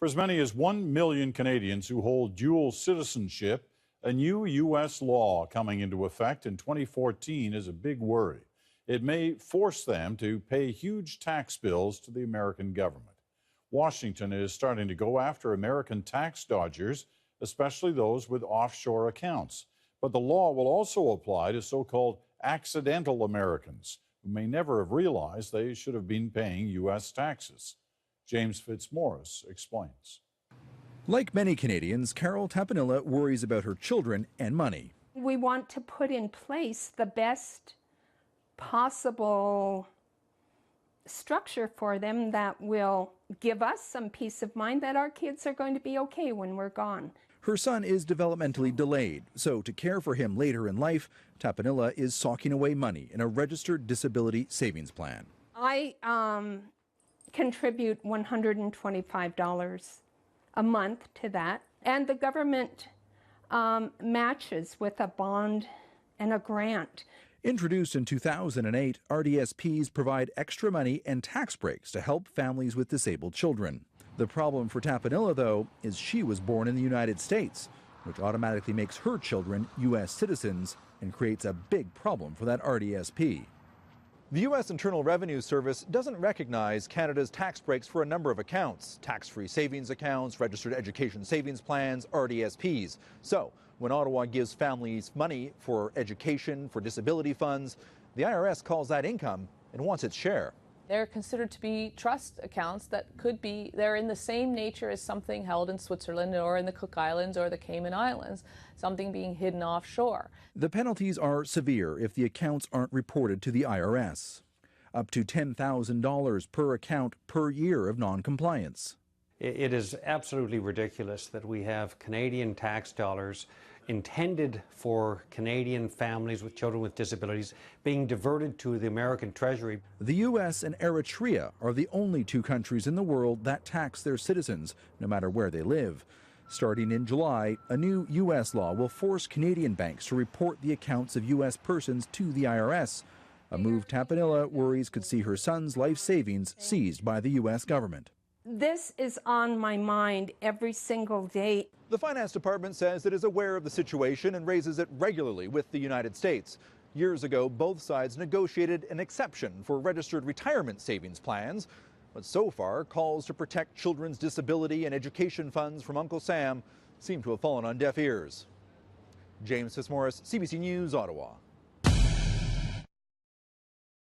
For as many as 1 million Canadians who hold dual citizenship, a new U.S. law coming into effect in 2014 is a big worry. It may force them to pay huge tax bills to the American government. Washington is starting to go after American tax dodgers, especially those with offshore accounts. But the law will also apply to so-called accidental Americans who may never have realized they should have been paying U.S. taxes. James Fitzmaurice explains. Like many Canadians, Carol Tapanilla worries about her children and money. We want to put in place the best possible structure for them that will give us some peace of mind that our kids are going to be okay when we're gone. Her son is developmentally delayed, so to care for him later in life, Tapanilla is socking away money in a registered disability savings plan. I contribute $125 a month to that, and the government matches with a bond and a grant. Introduced in 2008, RDSPs provide extra money and tax breaks to help families with disabled children. The problem for Tapanilla, though, is she was born in the United States, which automatically makes her children U.S. citizens and creates a big problem for that RDSP. The U.S. Internal Revenue Service doesn't recognize Canada's tax breaks for a number of accounts: tax-free savings accounts, registered education savings plans, RDSPs. So when Ottawa gives families money for education, for disability funds, the IRS calls that income and wants its share. They're considered to be trust accounts that they're in the same nature as something held in Switzerland or in the Cook Islands or the Cayman Islands, something being hidden offshore. The penalties are severe if the accounts aren't reported to the IRS. Up to $10,000 per account per year of non-compliance. It is absolutely ridiculous that we have Canadian tax dollars intended for Canadian families with children with disabilities being diverted to the American Treasury. The U.S. and Eritrea are the only two countries in the world that tax their citizens, no matter where they live. Starting in July, a new U.S. law will force Canadian banks to report the accounts of U.S. persons to the IRS, a move Tapanilla worries could see her son's life savings seized by the U.S. government. This is on my mind every single day. The Finance Department says it is aware of the situation and raises it regularly with the United States. Years ago, both sides negotiated an exception for registered retirement savings plans. But so far, calls to protect children's disability and education funds from Uncle Sam seem to have fallen on deaf ears. James Fitzmaurice, CBC News, Ottawa.